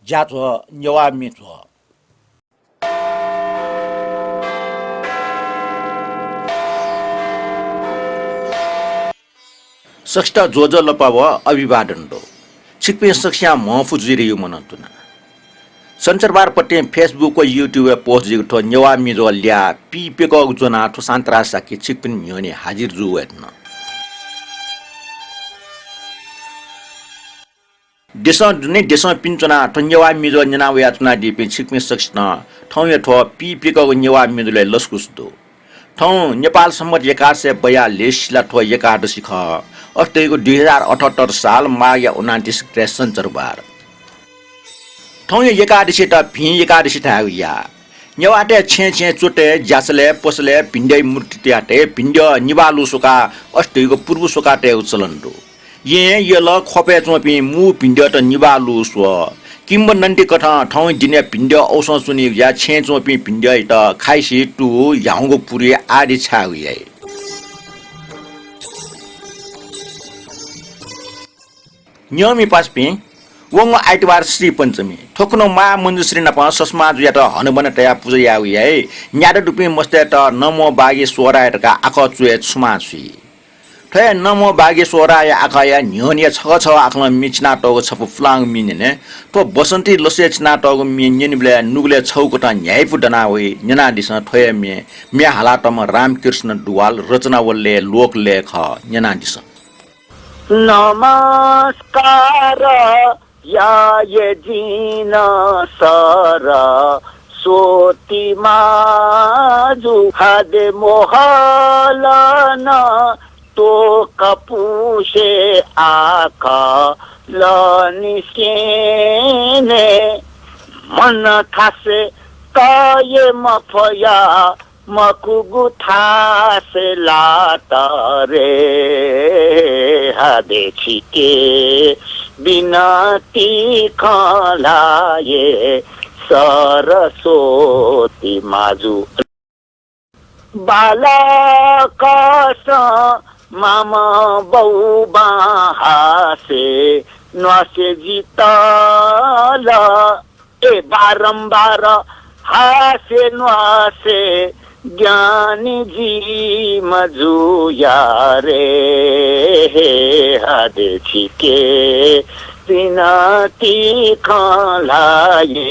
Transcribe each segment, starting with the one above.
家做牛蛙米做。सक्ष्टा जोज लपाव अभिवादन दो छिक्पे सक्ष्या महफु जुरियो मनन्तुना संचारबार पट्टे फेसबुक व यूट्यूब पोस्ट जिगठो नेवा मिजो ल्या पीपेको जुना ठो सान्तरा साकी छिक्पिन म्योने हाजिर जुवेन देश पिन्चना ठो नेवा मिजो न्याना याचना दिपे छिक्पे सक्ष्ना ठौ या ठो पीपेको नेवा मिजोले लस्कुस्दो ठौ नेपाल सम्मत 1142 ला ठो एकादशी ख अस्ट्रेलियाको 2078 साल माघ 29 क्रेस संचारबार ठौ एकादशी त भि एकादशी थाया नेवाटे छे चोटे ज्यासले पसले भिण्डै मूर्ति त्याटे भिण्ड निवालु सोका अस्ट्रेलियाको पूर्व सोकाटे उचलन्दो यल खपे चोपी मु भिण्ड त निवालु सो किम्बनन्टी कथा ठौ दिने भिण्ड औसं सुनि या छे चोपी भिण्ड त खाइसी टु याउको पुरी आदि छाउयै नियमी पासपी वंग आइतबार श्री पंचमी ठोकनो मा मन्जुश्री नपा सस्मा जुया त हनबन तया पूजा याउ है न्याड दुपी मस्ते त नमो बागे सोरायका आख चुए छुमा छि थे नमो बागे सोराय आखया न्योनिया छ आखमा मिचना टगो छपु फ्लाङ मिनेने तो बसन्ती लसे छना टगो मिन्यन ब्ले नुगले छौको त न्यायपु डना होई न्याना दिस थोय मे हालातम रामकृष्ण दुवाल रचनावलले लोकलेख न्याना दिस नमस्कार या ये जीन सर सोती माजु हादे मोहलन तो कपुषे आका लनिसेने मन थासे काये मफया मकुगु थासे लातरे हादे छिके बिनती खलाये सरस्वती माजु बालकस मामा बौबा हासे नसे जितल ए बारम्बार हासे नसे ज्ञानी जी मजुया रे हादे छिके बिनती खलाये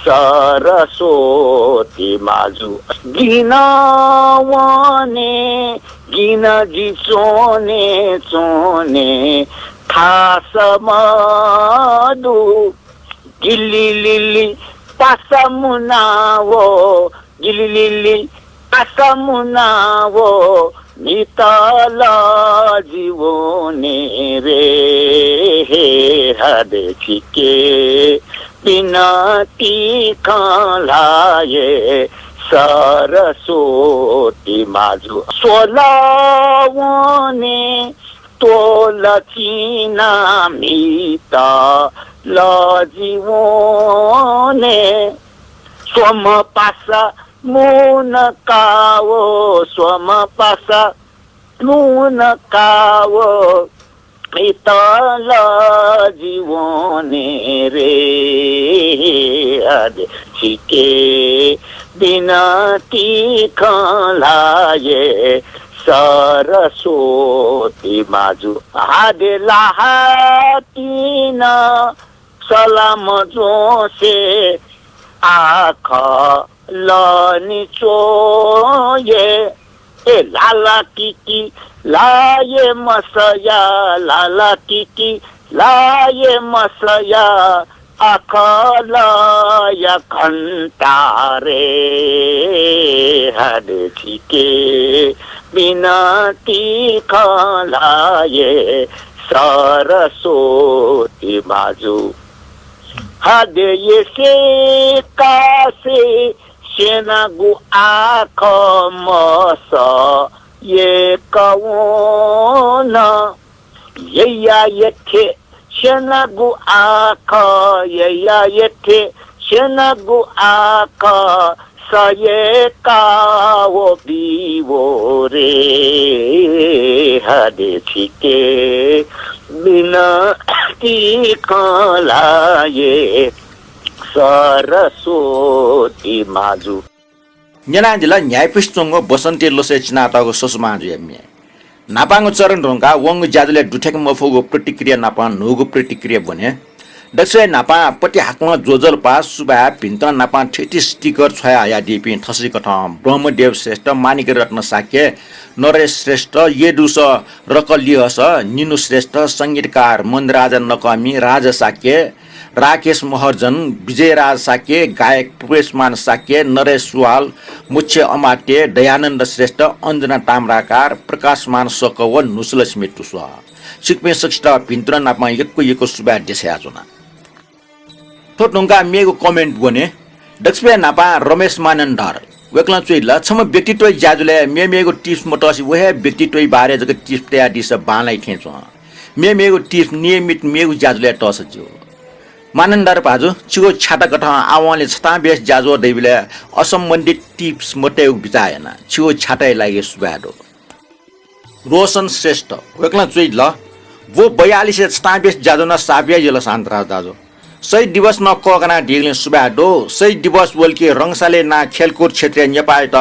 सरस्वती माजु गिन जी चोने थास मधु गिल्ली लिली पासमुनावो गिल्ली लिली पासमुनावो नितल जीवने रे हादे छिके बिनती खलाये सरस्वती माजु सोलवने तोल चिना मिता लजीवने सोम पासा मुन कावो सोम पासा मुन कावो इतल जीवने रे हादे छिके बिनती खलाये सरस्वती माजु हादे लाहातिन सलाम जोसे आख लनि चोये ए लाला किकी लाये मसया लाला किकी लाये मसया अखलया घंटारे हादे छिके बिनती खलाये सरस्वती माजु हादे ये से कासे सेनागु आख मस ये कौन यया यथे सेनागु आख यया यथे सेनागु आख सये कावो बीवो रे हादे छिके बिनती खलाये सरस्वती माजु न्यानाजिला न्यायपिस चोंगो बसन्ती लोसे चिनाताको ससुमाजु एम्मे नापाङो चरण ढोंगा वंग ज्याजुले दुठेक मफोगो प्रतिक्रिया नापा नोगो प्रतिक्रिया बने दक्षय नापा पति हाकमा जोजल पास सुबा भिन्त्र नापा ठेटी स्टिकर छया या दिपि थसी कथा ब्रह्मदेव श्रेष्ठ मानिक रत्न साक्य नरेश श्रेष्ठ येदुस रकलियस निनु श्रेष्ठ संगीतकार मनराजा नकमी राजा साक्य राकेश महर्जन विजयराज साक्य गायक पुरेशमान साक्य नरेश सुवाल मुख्य अमात्य दयानन्द श्रेष्ठ अञ्जना ताम्राकार प्रकाशमान सकव नुसल स्मित सुवा सिक्मे सक्षता भिन्त्र नापा यक्को सुबा देशया जुना थोटुंगा मेगो कमेन्ट बने दक्षबे नापा रमेश मानन्धर वेक्ला चुइला छम व्यक्तित्व ज्याजुले मेगो टिप्स मटसी वहे व्यक्तित्व बारे जग टिप्स तया दिस बालाई खेचो मेगो टिप्स नियमित मेगो ज्याजुले टस जो मानन्धर पाजु छिगो छाटा कथा आवाले छता बेस ज्याजो दैबिले असम्बन्धित टिप्स मटे बिचाएना छिगो छाटाइ लागे सुबाडो रोशन श्रेष्ठ वेक्ला चुइला वो 42 छता बेस ज्याजो न साबिया जला शान्तरा दाजो शहीद दिवस न कगना ढिगले सुबाडो शहीद दिवस बोलके रङसाले ना खेलकुद क्षेत्र नेपाल त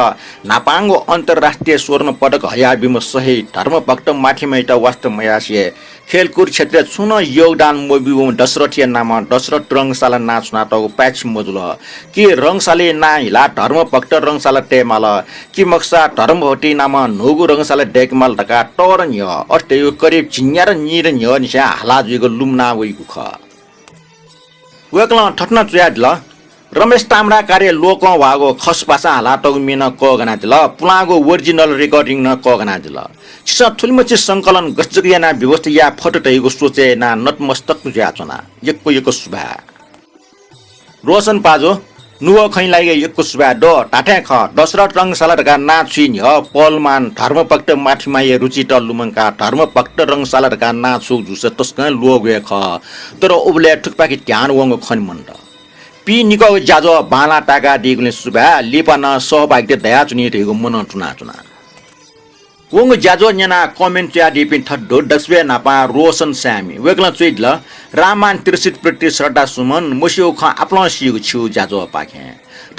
नापाङो अन्तर्राष्ट्रिय स्वर्ण पदक हयाबिम सहित धर्मभक्त माथिमैत वास्तवमयासिए खेलकुद क्षेत्र सुन योगदान मोबिबो दशरथीय नाम दशरथ रङसाला नाच नाटक प्याच मजुल कि रङसाले ना हिला धर्मभक्त रङसाला टेमाल कि मक्सा धर्मभटी नाम नोगु रङसाला डेकमाल ढका टरन य अस्ते करिब झिन्यार निर न्य निसा हलाजुको लुमना वइगु ख वेक्ला ठट्न चुयाद ल रमेश ताम्रा कार्य लोक वागो खस भाषा हालाटक मिन कगना दिल पुलागो ओरिजिनल रेकर्डिङ न कगना दिल छिस थुलमछि संकलन गजगियाना व्यवस्था या फोटो तैगो सोचे ना नतमस्तक ज्याचना यक्को सुभा रोशन पाजो नुव खै लागे यक्को सुभा दो टाठे ख दशरथ रङसाला ढका नाचिन ह पलमान धर्मभक्त माथिमाये रुचि त लुमङका धर्मभक्त रङसाला ढका नाचु जुस तस्क लोगे ख तर उबले ठुकपाकी ध्यान वंग खन मण्ड पी निको जाजो बाला टाका दिगले सुबा लिपन सहभागी दया चुनि रेगो मन टुना वंग जाजो न्याना कमेन्ट या दिपिन थड्डो दक्सबे नापा रोशन स्यामी वेक्ला चुइदल रामान त्रिसित प्रति श्रद्धा सुमन मुसिउ ख आपलो सिउ छु जाजो पाखे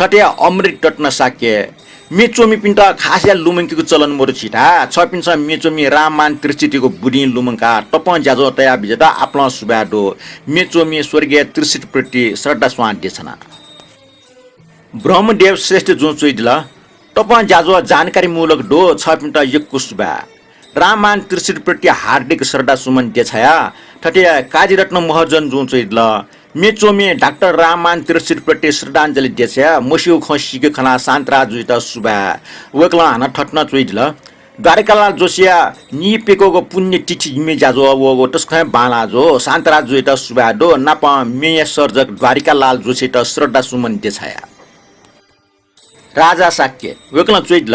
थटे अमृत रत्न साक्य मेचोमी पिन्ट खासया लुमङकीको चलन मोर छिटा छ पिन्छ मेचोमी रामान त्रिसितको बुढी लुमङका टप जाजो तया बिजदा आपलो सुबाडो मेचोमी स्वर्गीय त्रिसित प्रति श्रद्धा स्वान देछना ब्रह्मदेव श्रेष्ठ जो चुइदल टप जाजो जानकारी मूलक डो छ पिन्ट यक्को सुबा रामान त्रिसित प्रति हार्दिक श्रद्धा सुमन देछया थटे काजीरत्न महर्जन जो चुइदल मेचोमे डाक्टर रामान त्रिसित प्रति श्रद्धाञ्जली देछया मसिउ खसिके खना शान्तरा जुइता सुबा वेक्ला हाना ठट्न चुइदल द्वारकालाल जोसिया निपेको पुण्य तिथि मे जाजो वगो तस्खै बाला जो शान्तरा जुइता सुबा दो नापा मेय सर्जक द्वारकालाल जोसित श्रद्धा सुमन देछया राजा साक्य वेक्ला चुइदल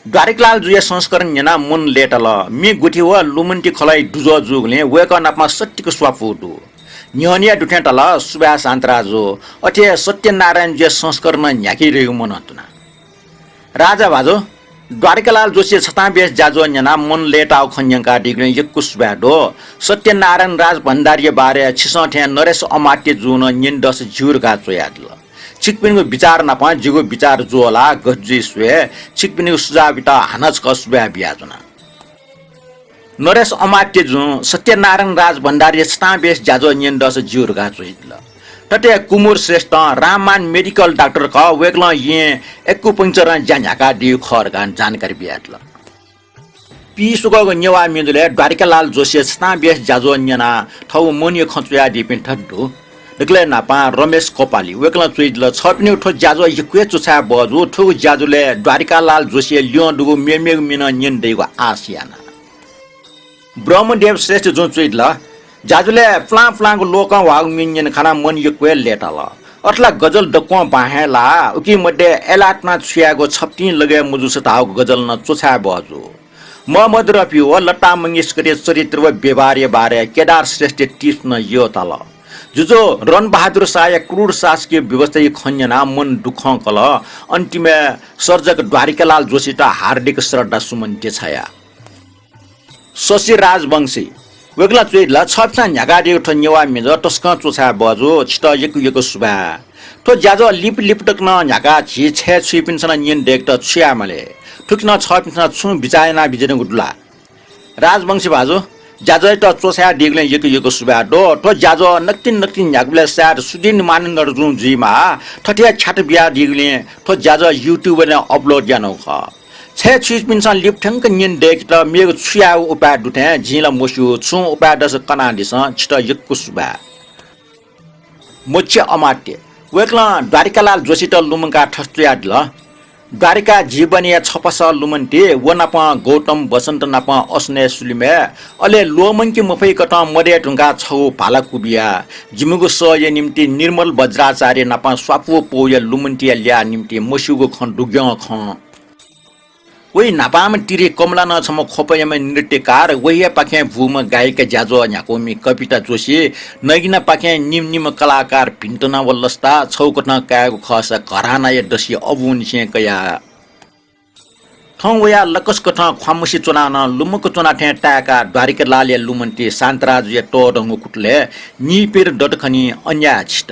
द्वारकालाल जुया संस्करण न्याना मन लेटल मे गुठी व लुमन्टी खलाई दुजो जुगले वेक नापमा सट्टिको स्वाफुदु न्यनिया दुठेटल सुबा शान्तराजो अथे सत्यनारायण जुया संस्करण न्याकी रेगु मनतुना राजा भाजो द्वारकालाल जोशी छता बेस जाजो न्याना मन लेटाउ खन्यंका डिग्ने यक्कु सुबाडो सत्यनारायण राज भण्डारी बारे छिसठे नरेश अमात्य जुन निन्दस झुरगा चोयादल छिकपिनको विचार नपा जिगो विचार जोला गज्जी स्वे छिकपिनको सुझाविता हानच कसुबा बियाजना नरेश अमात्य जु सत्यनारायण राज भण्डारी स्टाबेस जाजो निन्दस जिउरगा चोइदल तटे कुमुर श्रेष्ठ रामान मेडिकल डाक्टर क वेक्ल ये एक्युपंक्चर ज्याझाका दिउ खरगान जानकारी बियादल पी सुगको नेवा मिदुले द्वारकालाल जोशी स्टाबेस जाजो न्याना थौ मोनियो खचुया दिपिन ठड्डु निकले नापा रमेश कोपाली वेक्ला चुइदल छपिने ठो जाजो यक्वे चुछा बजु ठो जाजुले द्वारकालाल जोशी लियो दुगु मेमेग मिन निन देगो आसियाना ब्रह्मदेव श्रेष्ठ जो चुइदल जाजुले फ्लाको लोक वाग मिन खाना मन यक्वे लेटल अट्ला गजल डक्को बाहेला उकी मध्ये एलाटमा छुयागो छप्ती लगे मुजुस ताउ गजल न चुछा बजु मोहम्मद रफी व लता मंगेशकर चरित्र व व्यवहार बारे केदार श्रेष्ठ टिप्स न यो तल जुजो रन बहादुर शाह क्रूर शासकीय व्यवस्था खन्यना मन दुख कल अन्तिम सर्जक द्वारकालाल जोशी त हार्दिक श्रद्धा सुमन देछया शशि राजवंशी वेगला चुइदला छप्सा न्यागाडी उठ नेवा मेज टस्क चोछा बजो छिट यकु सुबा ठो ज्याजो लिपटक न झाका छि छे छि पिन्सन नियन डेक्ट छ्यामले ठुक्न छ पिन्सन छु बिचायना बिजने गुडला राजवंशी भाजो ज्याजो त चोसा डिगले यको सुबा डो ठो ज्याजो नक्तिन झाकले सार सुदिन मानन्दर जुन जिमा ठठिया छाट बिया डिगले ठो ज्याजो युट्युब ने अपलोड ज्यानो ख छे छि पिन्सन लिपठंक नियन डेक्ट मेगो छ्या उपा दुथे जिला मोसु छु उपा दस कना दिस छिट यको सुबा मोच्य अमात्य वेक्ला द्वारिकालाल जोशी त लुमका ठस्त्या दिल द्वारिका जीवनीय छपस लुमन्टे वनापा गौतम बसन्त नापा अस्ने सुलिमे अले लोमन्की मफै कटा मरे ढुंगा छौ भाला कुबिया जिमुगु स य निम्ति निर्मल वज्राचार्य नापा स्वापु पोय लुमन्टिया ल्या निम्ति मसुगु खन दुग्य ख वही नापाम तिरे कमला न छम खोपयम नृत्यकार वही पाखे भूम गायक ज्याजो न्याकोमी कविता जोशी नगिना पाखे निम कलाकार भिन्तना वल्लस्ता छौकटना कायको खस घराना य दसी अबुन से कया ठौ वया लकस कथा ख्वामुसी चुनान लुमक चुना ठे टाका द्वारिका लाल लुमन्ती शान्तराज य टोडंगु कुटले निपेर डटखनी अन्या छिट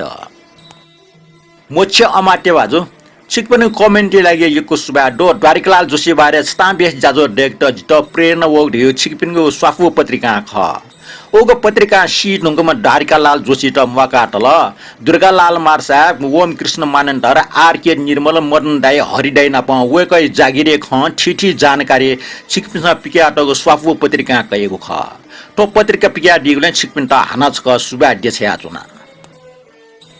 मोच्य अमात्य बाजु छिक पनि कमेन्टले लागि यको सुबा डो द्वारिकालाल जोशी बारे स्टाम्बेस जाजो डेक्ट जित प्रेरणा वग ढियो छिक पिनको स्वाफु पत्रिका ख ओगो पत्रिका सी ढुङ्गमा द्वारिकालाल जोशी त मकाटल दुर्गालाल मार साहब ओम कृष्ण मानन्तर आरके निर्मल मदन दाई हरिदाई नाप वेकै जागिरे ख ठिठी जानकारी छिकपिन पिक्याटको स्वाफु पत्रिका कएको ख तो पत्रिका पिक्या दिगले छिकपिन त हानाच क सुबा देछया चुना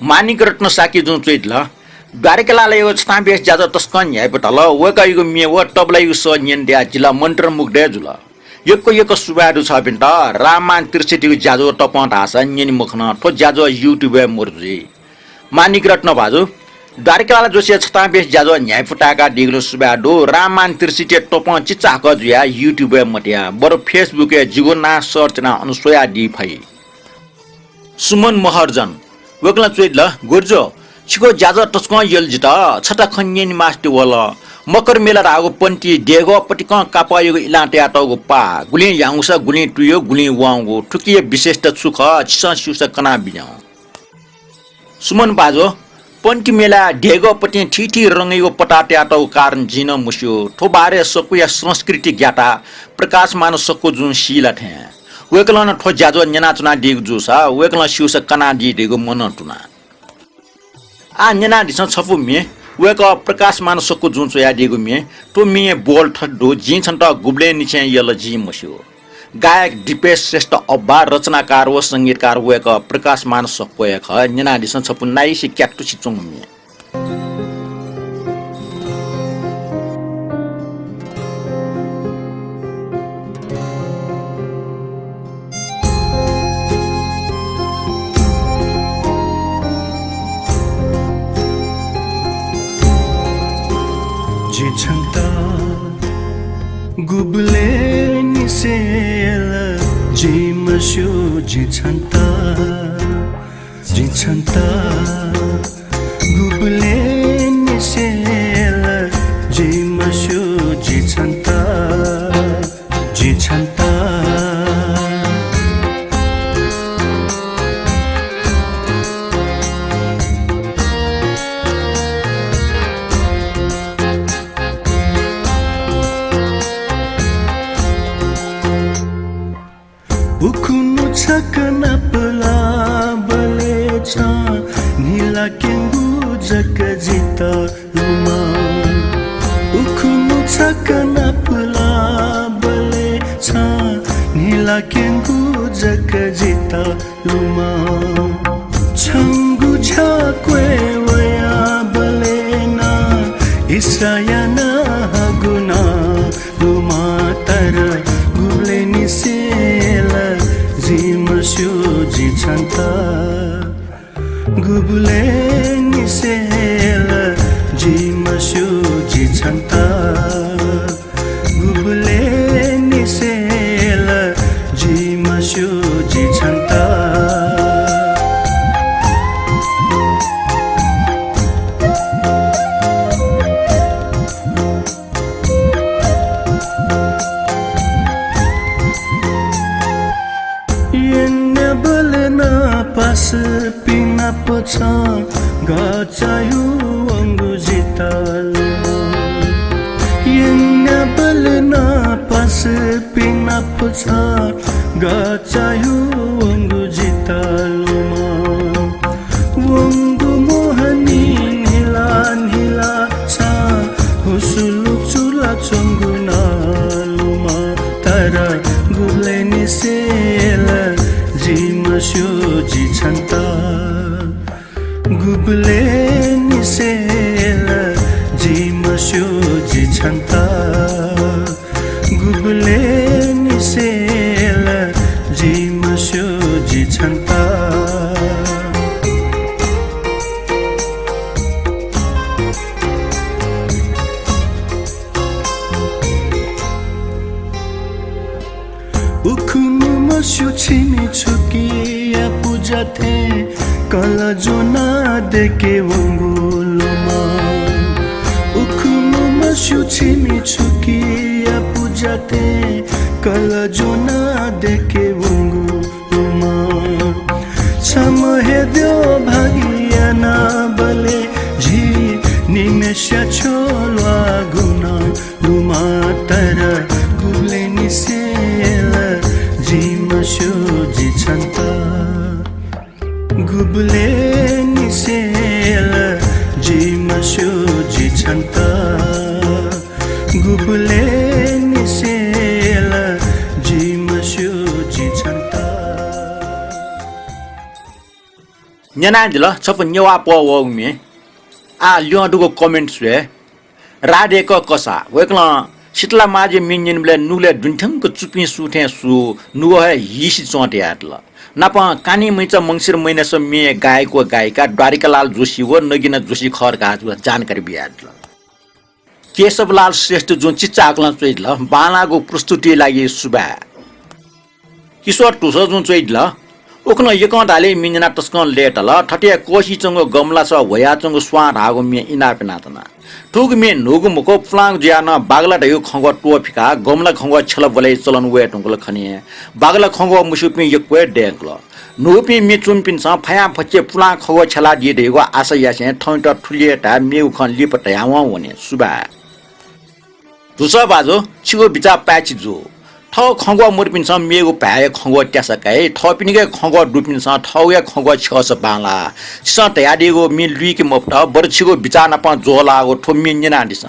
मानिक रत्न साकी जुन चैत ल द्वारिकालाल यो स्टाम्बेस ज्याजो तस्कन ह्यापटल वेकैगो मे व टबलाई स नियन्ड्या जिल्ला मन्त्र मुगडे जुल यको सुबाडु छ पिन्ट राममान त्रिसेटीको ज्याजो टपन हासा नियन मुखन ठो ज्याजो युट्युब मुर्जी मानिक रत्न भाजु द्वारिकालाल जोशी स्टाम्बेस ज्याजो न्यायफुटाका डिग्लो सुबाडु राममान त्रिसेटी टपन चिचाक जुया युट्युब मटिया बरु फेसबुक जिगो ना सर्च ना अनुसोया डी फै सुमन महर्जन वेकला चोइल गुर्जो छिको ज्याजो टस्क यल जिता छटा खन्यन मास्टी वल मकर मेला रागो पन्टी डेगो पटिक कापायो इलाटे आटोगो पा गुली याङस गुली टुयो गुली वाङगो ठुकिए विशेषता सुख छिस सुस कना बिया सुमन बाजो पन्टी मेला डेगो पटि ठिठी रंगैगो पटाटे आटोगो कारण जिन मुस्यो ठोबारे सकुया संस्कृति ज्ञाता प्रकाश मान सकको जुन शिला थे वेकलन ठो ज्याजो न्यानाचना डिग जुसा वेकलन सुस कना दि डेगो मन टुना आ नेना दिस छपु मे वेक प्रकाश मानसको जुन चोया दिगु मे तो मे बोल ठड्डो जिन छन्त गुब्ले निचे यल जी मस्यो गायक दिपेश श्रेष्ठ अब्बा रचनाकार व संगीतकार वेक प्रकाश मानसको एक नेना दिस छपु नाइ सि क्याक्टु छिचुङ मे गुब्ले निसेल जिमस्यो जिछन्ता गुब्ले निसेल जिमस्यो जिछन्ता उखुनु छकना पला बले छ नीला केंगु जक जिता लुमा उखुनु छकना पला बले छ नीला केंगु जक जिता लुमा छंगु छक्वे वया बले ना इसरायना गुना लुमा तर गुले निसेल जिमस्यो जिछन्ता गुब्ले निसेल जिमस्यो जिछन्ता गुब्ले निसेल जिमस्यो जिछन्ता छ गचायु वंगु जितालुमा Yang balna pas pina pusa gacayu wanggu jitaluma wanggu mohani hila sa husuluk chula chonguna luma tara guleni sela jimasyo jichanta guleni sela jimasyo jichanta गुबले निसेल जिमस्यो जिछन्ता उखुनु मस्यो Chhimi छुकिया पूजा थे कला जोना देके वंगुलुमा उखुनु मस्यो छिमी छुकिया जाते कल जोना देखे वंगुलुमा समहे दो भागिया ना बले जी निमेशा छोलवा गुना लुमा तर गुले निसेला जिमस्यो जिछन्ता गुबले निसेला जिमस्यो जिछन्ता गुबले निसेला जिमस्यो जिछन्ता न्याना दिल छप न्यवा पवमे आ ल्योडुको कमेन्ट्स रे राडेको कसा वेकला शीतला माजे मिन्जिनले नुले दुन्थंको चुपी सुथे सु नुह हिसी चोटे आटल नपा कानी मैच मंगसिर महिनास मे गायकको गायिका द्वारिकालाल जोशी व नगिना जोशी खरका जानकारी बियाटल केशवलाल श्रेष्ठ जुन चिच्चा आकलन चोइल बालाको प्रस्तुति लागि सुबा किशोर टुस जुन चोइल ओकन यकडाले मिन्जना तस्कन लेटल ठटिया कोशी चंगो गमला छ वया चंगो स्वा रागो मे इना पेनातना ठुग मे नोगु मको फ्लाङ ज्यान बागला ढयो खंगो टोफिका गमला खंगो छल बले चलन वे टंगल खनिए बागला खंगो मुसुपि यक्वे डेंगल नोपि मे चुम्पिन छ फया फचे फ्लाङ खगो छला दि देगो आशा यासे ठंट ठुलिएटा मेउ खन लिपट यावा वने सुबा दुसा बाजो छिगो बिचा प्याच जो ठ खंगो मुरपिन छ मेगो पाए खंगो ट्यासकाए ठ पिनिगे खंगो डुपिन छ ठौया खंगो छस बाला स तयादेगो मि लुइके मपट बर छिगो बिचा न प जोलागो ठोमि निना दिस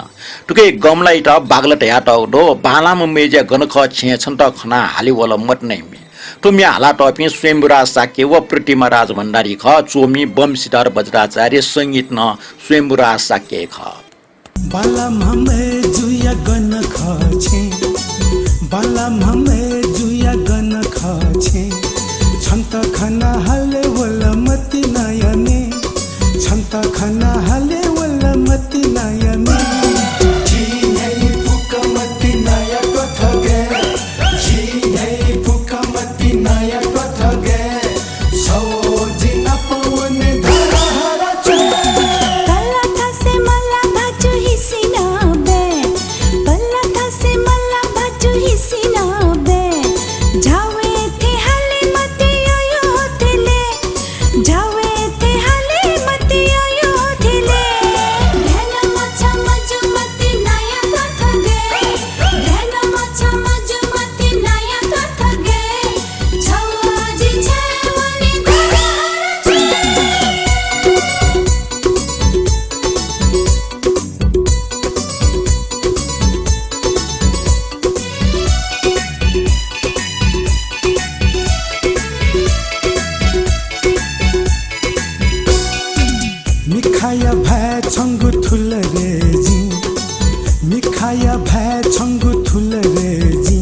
टुके गमलाई त बागला तया त दो बाला म मेजे गनख छे छन त खना हाली वला मत नै मे टोमि हाला टपि स्वयंबुरा साके व प्रतिमा राज भण्डारी ख चोमी बम सितार बज्राचार्य संगीत न स्वयंबुरा साके ख बालाम हमे जुया गन खाछे बालाम हमे जुया गन खाछे छन्त खाना हाले वला मति नयने छन्त खाना हाले वला मति नयने जी नै पुका मति नया कथगे जी नै पुका मति नया कथगे सो जिना पवने धारा हरा चे कला था से मला भाजु हिसिना बे कला था से मला भाजु हिसिना बे जावे थे हाले मति यो थेले जावे थे हाले मति यो थेले ढेना मचा मजु मति नया कथगे ढेना मचा मजु मति नया कथगे छवा जी छवनी धारा मिखाया भय छंगु थुल रे जी मिखाया भय छंगु थुल रे जी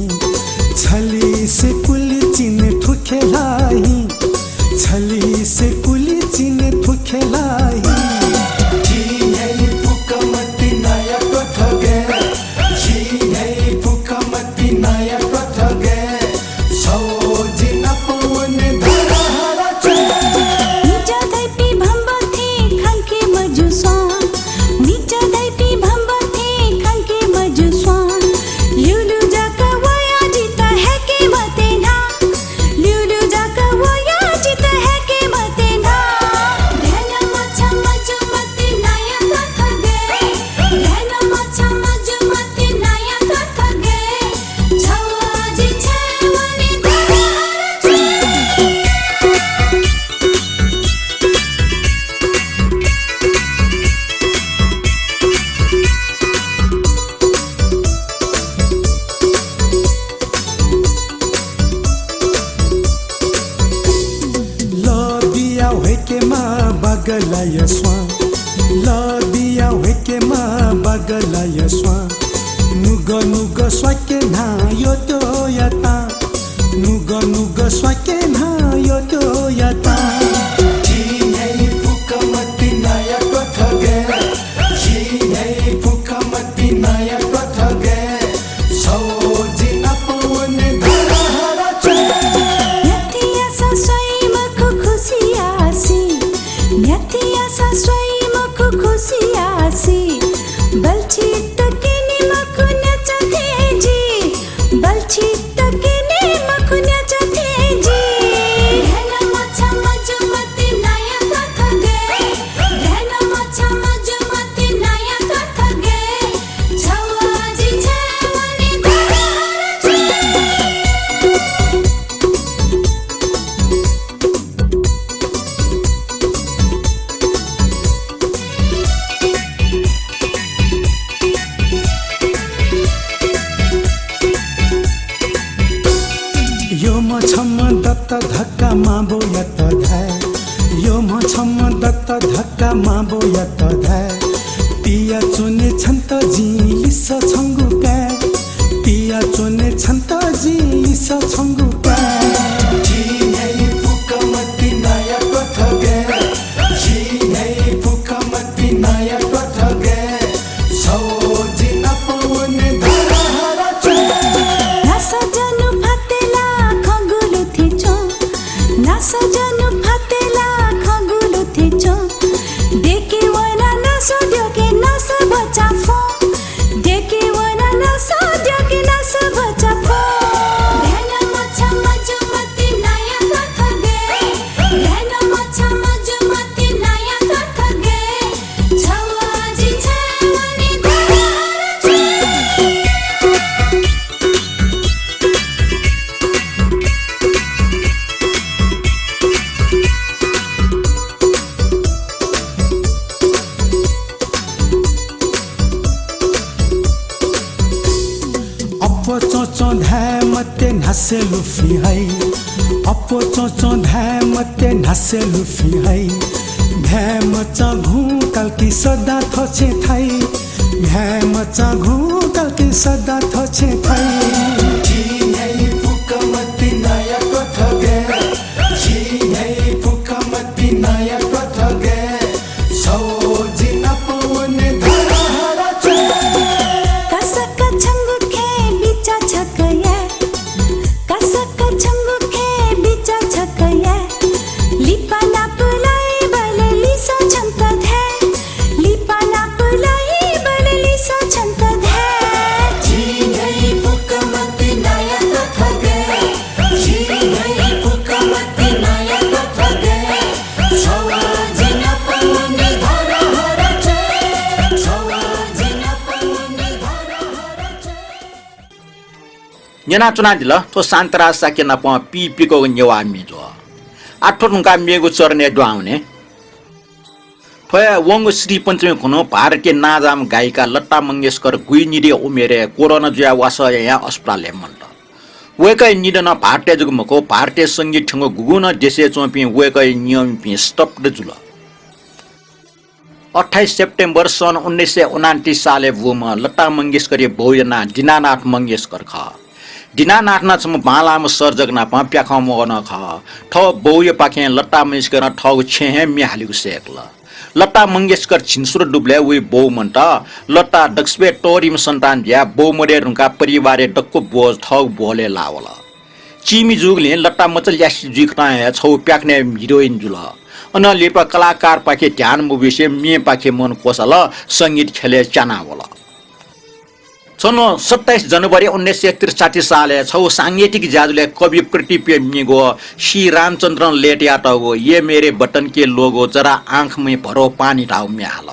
छली से कुली चिने थुखेलाई छली से कुली चिने थुखेलाई जी नै पुका मति नया कथगे जी नै पुका मति नया कथगे सो जिना पवने धारा हरा चे नीचा दैपी भम्बा थे खांके मजु स्वान नीचा दैपी भम्बा थे खांके मजु स्वान ल्युलु जाका वया जीता है के मते ना ल्युलु जाका वया जीता है के मते सकेमा बगलाय स्वा लदिया वेकेमा बगलाय स्वा नुग नुग सके ना यो तो यता नुग नुग सके ना यो तो यता जी नहीं फुकमती नया कथगे जी नहीं फुकमती नया कथगे सो जिना पवन धरा Nyatia sa swai maku khusiasi Nyatia sa swai maku khusiasi Balchi takini maku nyacha theji Balchi takini maku nyacha theji Dhena macha majumati naya kathage Dhena macha majumati naya kathage Chawaji chawani dhara यो म छम दत्त धक्का माबो यत धाय यो म छम दत्त धक्का माबो यत धाय पिया चुने छन्त जी लिस छंगु का पिया चुने छन्त जी लिस छंगु का जी नहीं फुकमती नया कथगे जी नहीं फुकमती नया कथगे सो जिना पवन धरा Nasa janu fatela khagulu thecho Nasa janu fatela khagulu thecho Deke wana naso dyoke nasa bacha fo Deke wana naso dyoke nasa bacha fo Dhena macha majumati naya kathage Dhena macha majumati naya kathage Chawaji chawani dhara अपो Cho Cho धाय मते नासे Luffy है अपो Cho Cho धाय मते नासे Luffy है धाय मचा घू कल की सदा थोचे थाई धाय मचा घू कल की सदा थोचे थाई जी नहीं फुकमती नया कथगे जी नहीं फुकमती नया कथगे सो जिना पवन धरा Kasaka changu ke bicha chakaya Kasaka changu ke bicha chakaya Lipa na pulai bale lisa chanta dhai Lipa na pulai bale lisa chanta dhai जी नहीं फुकमती नया कथगे जी नहीं फुकमती नया कथगे छवा जिना पवन धरा हरा छवा जिना पवन धरा हरा Nyana tuna dila to santara sake na pa pi ko nyewa mizo. Athon ka mego chorne dwaune. Thoya wong Sri Panchami kono भारतीय नाजाम गायिका लता मंगेशकर गुइनिरे उमेरे कोरोना जुया वासा या अस्पतालले मन्ट. वेकै निदन भारतीय जुगमको भारतीय संगीत ठंगो गुगुन देशे चोपि वेकै नियम पि स्टप जुल. 28 सेप्टेम्बर सन् 1929 साले वुम लता मंगेशकर भोजना दीनानाथ मंगेशकर ख. दीनानाथ न छम बालाम सर्जक न प्याख मगन ख. ठ बौय पाखे लता मंगेशकर ठग छे म्यालिउ सेकल. लता मंगेशकर छिनसुर डुब्ले वे बौ मन्ट लता दक्षबे टोरिम सन्तान ज्या बौ मरे रुका परिवारे डक्को बोझ ठग बोले लावल. चिमी जुगले लता मचल यासी जिखना छौ प्याक्ने हिरोइन जुल. अन लेपा कलाकार पाखे ध्यान मुविसे मे पाखे मन कोसल संगीत खेले चानावल. सन् 27 जनवरी 1963 साले छौ सांगीतिक जादुले कवि प्रतिप्य मिगो श्री रामचंद्रन लेटियाटगो ये मेरे बटन के लोगो जरा आंख में भरो पानी ढाउ म्याल.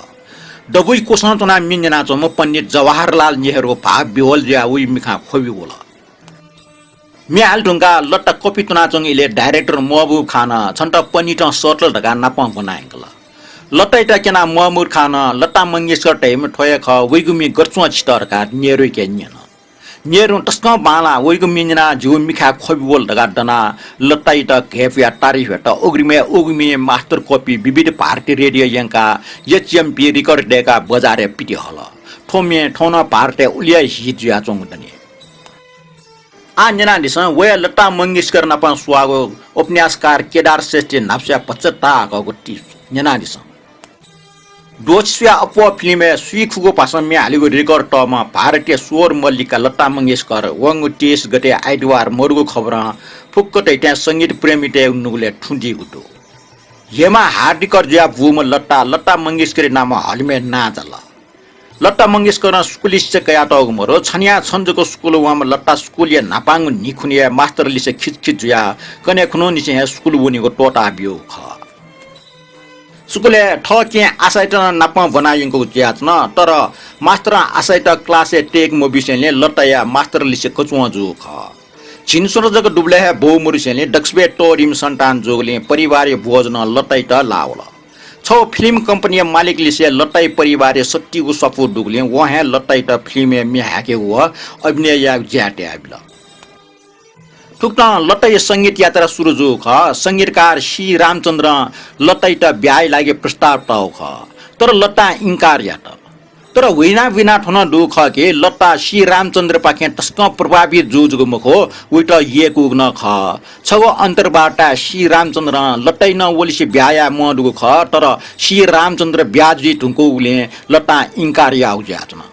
डबुई कोसन चुना मिन्जना चम पंडित जवाहरलाल नेहरू भाग बिहोल ज्या उइ मिखा खोबी बोला. म्याल ढुङ्गा लट्टा कपी तुनाचोङीले डाइरेक्टर महबुब खान छन्ट पनिट सटल ढका नापङ बनाएकला. लट्टाइटा केना महमुद खान लता मंगेशकर टाइम ठोय ख वैगुमी गर्चुवा छिटरका नेहरू के निन. Near Tasca Bala, Wigumina, Jumika, Kobol, the Gardana, Lataita, Kefia, Tarifeta, Ugmi, Master Copy, Bibi the Party Radio Yanka, YMP record deca, Bazare Pity Holla. Tommy Tona Parte, Ulia Hijia Zongani. Anjana Nissan, where Lata Mungisker Napan Swago, Opniaskar, Kedar Sestin, Napsia Pachata, Goti, Yanadison. Dochia Apo Plime, Sweetfugo Pasame, Aligo record Toma, Party, Swor Molika, Lata Mungiskar, Wangu Tis, Gate, Idwar, Morgo Cobra, Pukote, Sangit Premite, Nule, Tundi Gudu. Yema Hardikor Jab Woman Lata, Lata Mungisker Nama, Halime Nazala. Lata Mungiskar Schoolish Kayatogmoro, Chania Sanjoko School, Lata Schoolia, Napang, Nikunia, Master Lisa Kitja, Konekononis School Wunigo Tota Buka. Sukule talking Asaita Napang Vanayingo Jatna, Tara, Master Asaita class take mobition, Lotaya, Master Lisa Kotswazuka. Chinsoraga Dubleha, Bo Murisian, Duxbet Torim Santan Jogli, Parivari Bozna, Lotaita Laula. So film company Malik Lise Lotai Parivari Soti Usafu Duglin, one hand Lotaita film Mihake war, Abneya Jate Abla. Took down Lotai Sangit Yatra Suruzuka, Sangirkar, Shi Ramchandra, Lotaita Biai like a Prastar Tauka, Tor Lota Inkar Yata. Tor Vina Tona Duka, Lota, Shi Ramchandra Pakan, Tascom Probabi Jujumoko, with a Yekugna car. Sago Antarbata, Shi Ramchandra, Lotaina Wolishi Biaya Moduka, Tora, Shi Ramchandra Biaji Tunkuli, Lota Inkaria Jatna.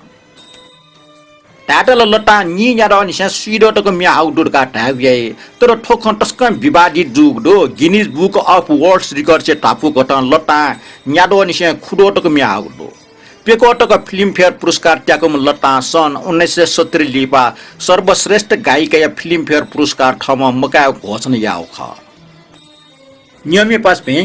Tatala Lota Nina Nisha Sweeto to come outdoor Katavia, Tora Tokon Tuscan Bibadi Jugdo, Guinness Book of World Records Tapu Kotan Lota, Nyado Nisha Kudo to come outdoor. पेकोटक Filmfare पुरस्कार त्यागम लता सन् 1970 लिपा सर्वश्रेष्ठ गायिका या Filmfare पुरस्कार ठम मकायो घोषणा याउ ख नियमी पासपे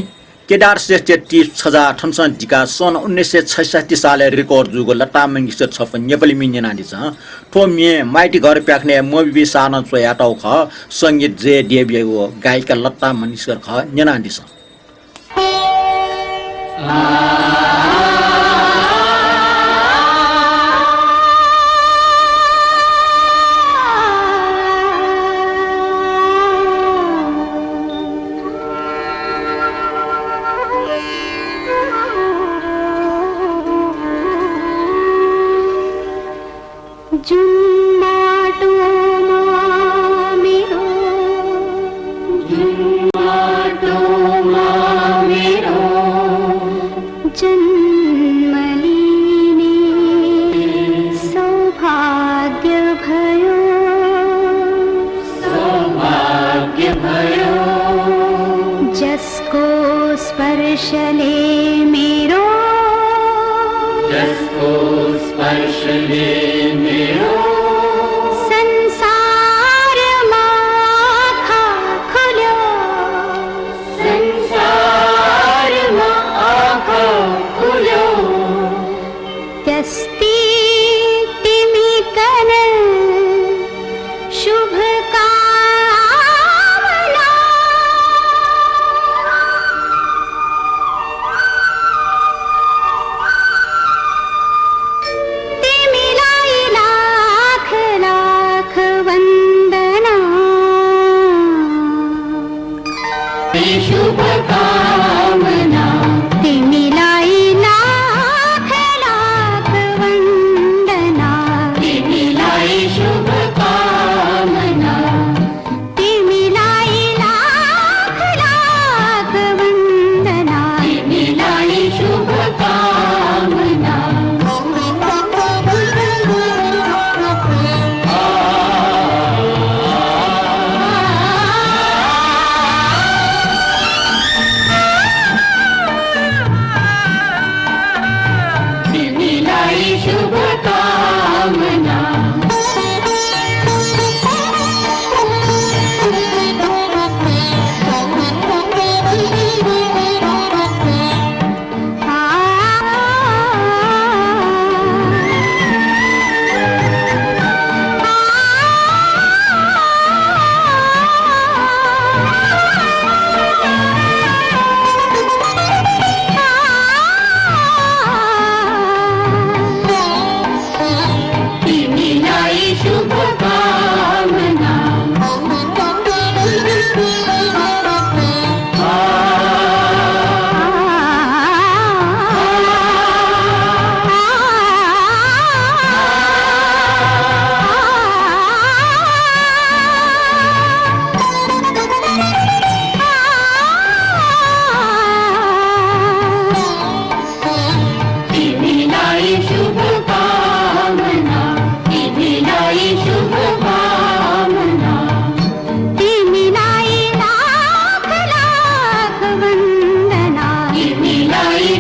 केदार श्रेष्ठ टिप सजा ठनसन जिका सन् 1966 साले रेकर्ड जुगो लता मंगेशकर छफ नेपाली मिन्यना दिस ठोमे माइटी घर प्याख्ने मोबी साना सोया टाउ ख संगीत जे देबियो गायिका लता मंगेशकर ख न्यना दिस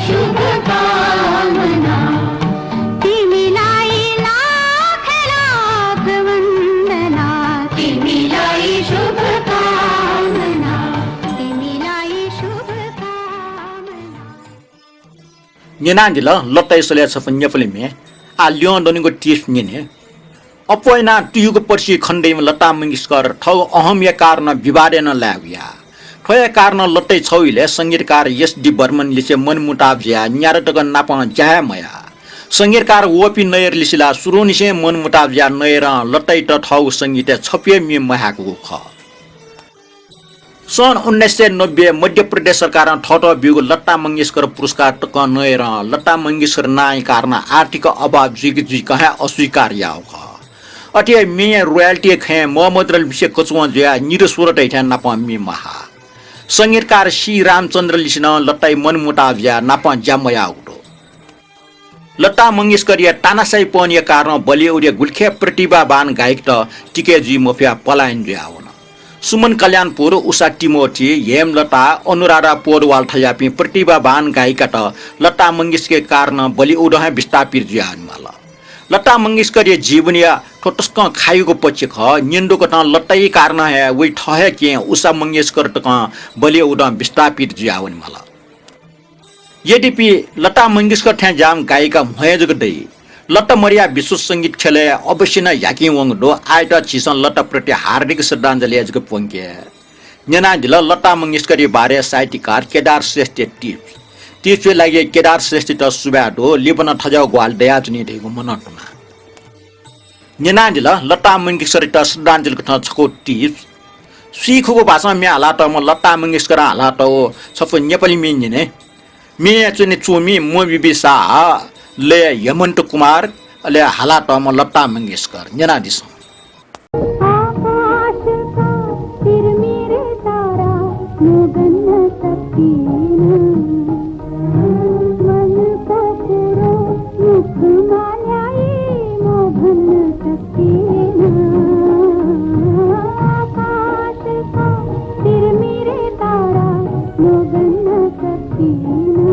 शुभकामना तिमीलाई लाख लाख वन्दना तिमीलाई शुभकामना तिमीलाई शुभकामना Nyenanjila lotta isole sa nepali me a lion doningo टिप्स निने अपयना तुयुको पर्सी खण्डैमा लता मंगेशकर ठौ अहमिया कारण विवादेन लाग्या ठोया कारण लट्टै छौइले संगीतकार एस.डी. बर्मनले चाहिँ मनमुटाव ज्या न्यारटक नाप ज्या मया संगीतकार ओपी नयर लिसिला सुरोनिसे मनमुटाव ज्या नयर लट्टै त ठौ संगीत छपिए मि महाको ख सन् 1990 मध्य प्रदेश सरकार ठट बिगु लता मंगेशकर पुरस्कार टक नयर लता मंगेशकर नाय कारण आर्थिक अभाव जुगी कहाँ अस्वीकार्य हो अटे मे रोयल्टी खे मोहम्मद रल विषय कचुवा ज्या निर सुरत हैठा नाप मि महा संगीतकार सी रामचन्द्र लिसिन लट्टाई मनमुटाव ज्या नाप ज्यामया उडो लता मंगेशकर या तानासाई पनिया कारण बलिउड गुल्खे प्रतिभावान गायक त टिकेजी मफिया पलायन ज्यावन सुमन कल्याणपुर उषा टिमोथी हेमलता अनुराधा पौडवाल ठयापी प्रतिभावान गायिका त लता मंगेशकर कारण बलिउड विस्थापित ज्यान माला लता मंगेशकर ये जीवनीय ठोटस्क खाइको पछि ख निन्दोको त लट्टै कारण है वही ठहे के उषा मंगेशकर त बलिउड विस्थापित ज्यावन माला यद्यपि लता मंगेशकर ठ्या जाम गायिका भएजग दै लता मरिया विश्व संगीत खेले अवश्य न याकी वङ दो आइटा चिसन लता प्रति हार्दिक श्रद्धाञ्जलि आजको पंके नेना दिल लता मंगेशकर बारे साहित्यकार केदार श्रेष्ठ टिप्स लागि केदार श्रेष्ठ त सुबाडो लिबन ठजाउ ग्वाल दया जुनि धेको मनटुना नेना दिल लता मंगेशकर त श्रद्धाञ्जलिको ठ छको टिप्स सिखको भाषा मे हाला त म लता मंगेशकर हाला त सफो नेपाली मिन्ने ने मे चुनि चुमी म बिबिसा ले हेमन्त कुमार ले हाला त म लता मंगेशकर नेना दिस आकाश का फिर मेरे तारा मगन सपीना मन को पुरो मुख मान्याई मोहन सपीना आकाश का फिर मेरे तारा मगन सपीना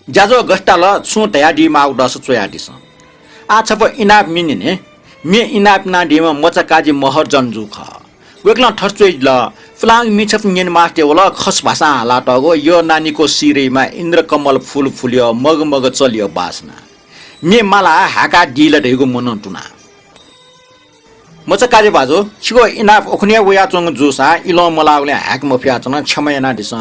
जाजो गस्टाल छु तयाडी माउ दस चोयाडी स आछ प इनाप मिनिने मे इनाप ना डिमा मचा काजी महर जन्जु ख वेक्ला ठस्चै ल फ्लाङ मिछप निन मास्टे वला खस भाषा हाला टगो यो नानीको सिरैमा इन्द्रकमल फूल फुल्यो मगमग चल्यो बासना मे माला हाका डिल ढेगो मन टुना मचा काजे बाजो छिगो इनाप ओखनिया वया चंग जुसा इलो मलाउले हाक मफिया चन क्षमयना दिस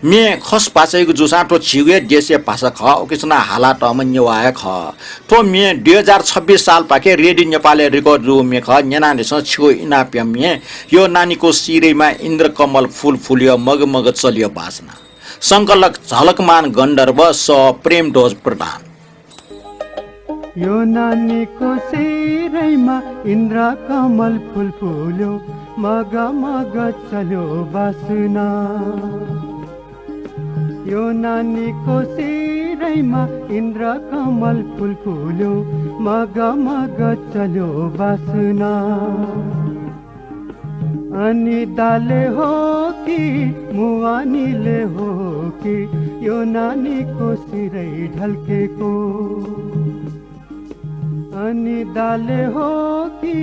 मे खस पासेको जुसा तो छिगे देशे भाषा ख ओकेसना हाला त मन्यवाय ख तो मे 2026 साल पाके रेडी नेपालले रेकर्ड रु मे ख न्याना दिस छिगो इनाप मे यो नानीको सिरैमा इन्द्रकमल फूल फुल्यो मगमग चल्यो बासना संकलक झलकमान गन्धर्व स प्रेम ढोज प्रधान यो नानीको सिरैमा इन्द्र कमल फूल फुल्यो मग मग चल्यो बासना यो नानीको सिरैमा इन्द्र कमल फूल फुल्यो मग मग चल्यो बासना अनि दाले हो कि मुआनीले हो कि यो नानीको सिरै ढल्केको अनि दाले हो कि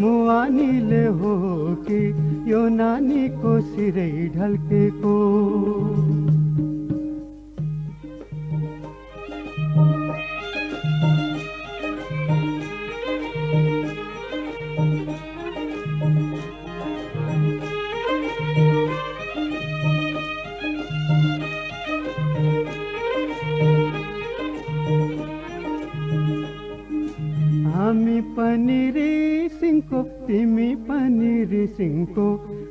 मुआनीले हो कि यो नानीको सिरै ढल्केको हामी पनि रिसिङको तिमी पनि रिसिङको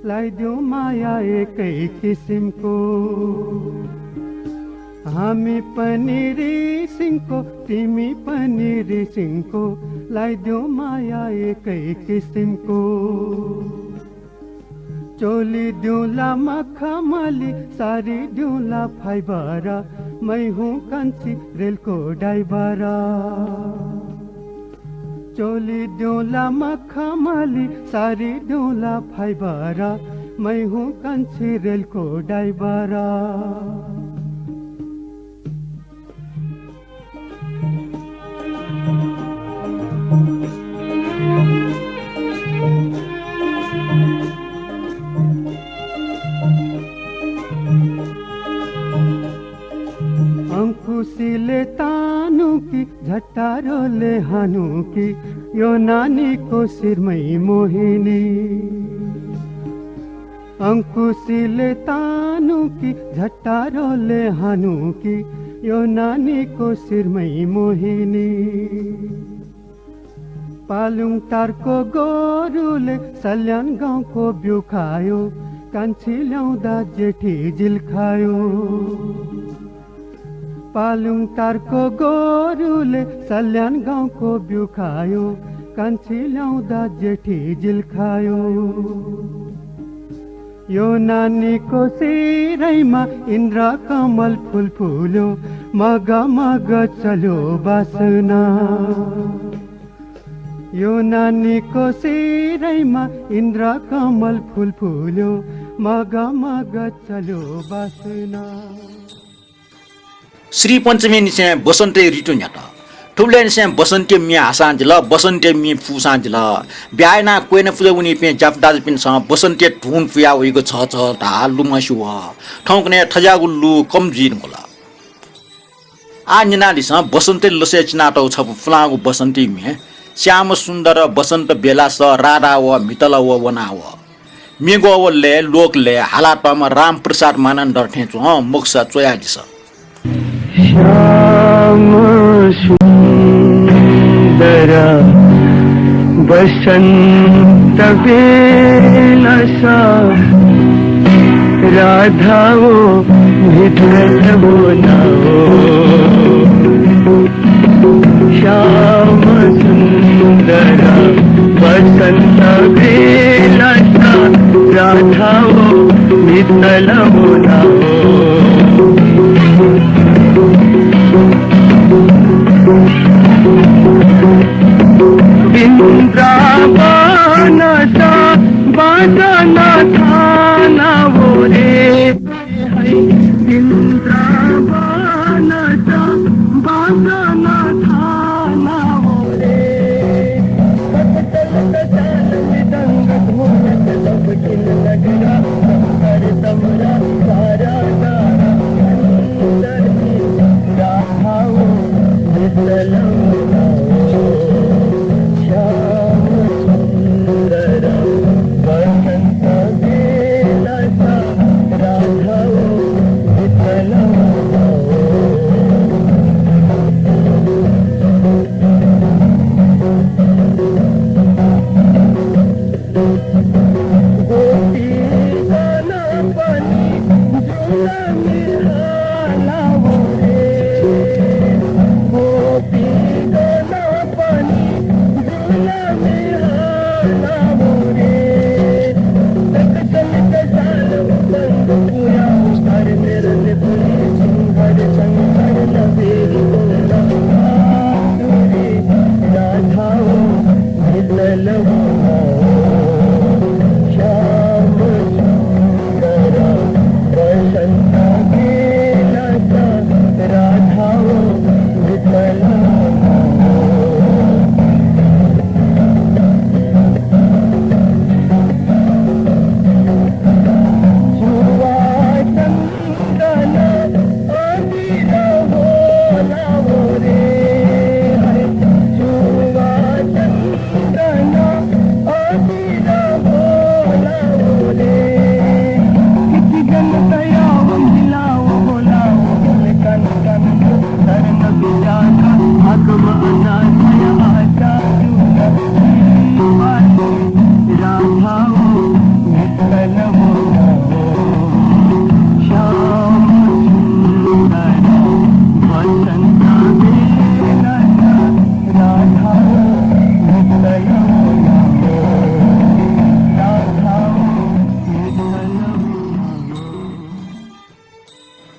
लाइदेऊ माया एकै किसिमको हामी पनि रिसिङको तिमी पनि रिसिङको लाइदेऊ माया एकै किसिमको चोली दिउँला मखमली सारी दिउँला फाइबर मै हुँ कान्छी रेलको ड्राइभर चोली दिउँला मखमली सारी दिउँला फाइबर मै हुँ कान्छी रेलको ड्राइभर अंकुशीले तानु कि झट्टारोले हानु कि यो नानीको शिरमै मोहिनी अंकुशीले तानु कि झट्टारोले हानु कि यो नानीको शिरमै मोहिनी पालुङ टारको गोरुले सल्यान गाउँको बिउ खायो कान्छी ल्याउँदा जेठी जिल खायो पालुङ टारको गोरुले सल्यान गाउँको बिउ खायो कान्छी ल्याउँदा जेठी जिल खायो यो नानीको सिरैमा इन्द्र कमल फूल फुल्यो मग मग चल्यो बासना यो नानीको सिरैमा इन्द्र कमल फूल फुल्यो मग मग चल्यो बासना श्री पञ्चमी निसे बसन्ते ऋतु न्याट ठुले निसे बसन्ते मि आसान्जिल बसन्ते मि फुसान्जिल ब्यायना कोइन फुजउनी पे जाफदाज पिन स बसन्ते धुन फुया उइको छ छ ढा लुमसु ह ठौकने ठजागुल्लु कमजिन होला आ निनादि स बसन्ते लसे चिनाटौ छ फुलागु बसन्ती मे श्याम सुन्दर बसन्त बेला स राधा व मितल व वना व मेगो वले लोकले हालाटमा राम प्रसाद मानन डरठे छु मुक्सा चोया दिस श्याम सुन्दर बसन्त बेला सा राधा ओ मितल वो नाओ श्याम सुन्दर बसन्त बेला सा राधा ओ मितल वो नाओ वृन्दावन सा बाजन थाना वो रे वृन्दावन सा बाजन थाना वो रे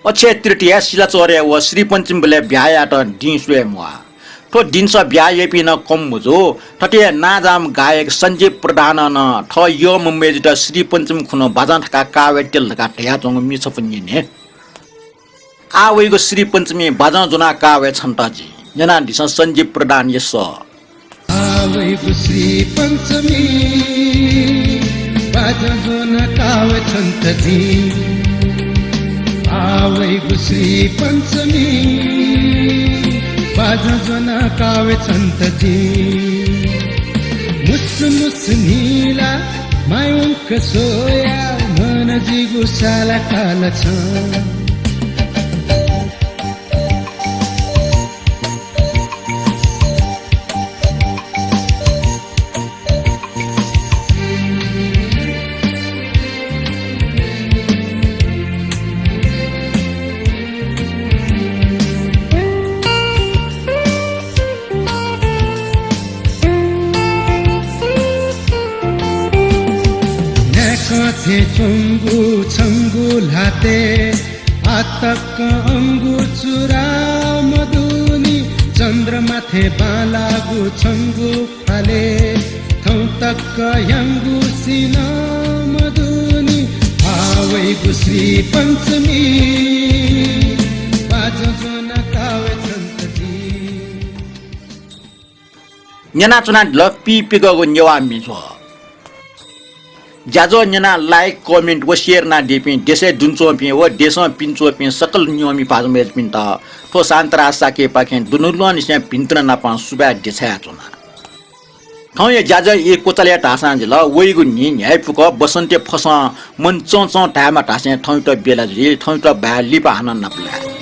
अक्षय तृतीया शिलाचौर्य व श्रीपंचमी बेले ब्यायाट दिसुए मुआ तो दिनस ब्याये न कम मुजो ठटे नाजाम गायक संजीव प्रधान न ठ यो मुम्बई श्रीपंचमी खुनो बाजान ठका कावे टेल ठका ठया चंग मिस फन्ने आवैको श्रीपंचमी बाजान जुना कावे छन्ताजी जना दिस संजीव प्रधान यस आवैको श्रीपंचमी बाजान जुना कावे छन्ताजी आवैको श्रीपंचमी बाजा जना कावे छन्तजी मुस मुस नीला मायुङ्क सोया मन जिगु साला काला छ कथे चंगु छंगु लाते आतक अंगु चुरा मधुनी चंद्रमा थे बालागु छंगु फाले थौ तक यंगु सिना मधुनी आवैगु श्री पंचमी बाजा जना कावे छन्तजी न्याना चुना लपी पिगो न्यवा मिजो जाजो न्याना लाइक कमेंट व शेयर ना देपि देशे दुन्चो पि व देश पिन्चो पि सकल नियमी पाज मेज पिन्ता तो शान्तरा साके पाखे दुनुलो निसे पिन्त्र ना पा सुबा देछया चुना थौ ये जाजो ए कोचले टासा जल वइगु नि न्याय पुक बसन्ते फस मन चौ चौ टामा टासे थौ त बेला जि थौ त बाली पा आनन्द नपला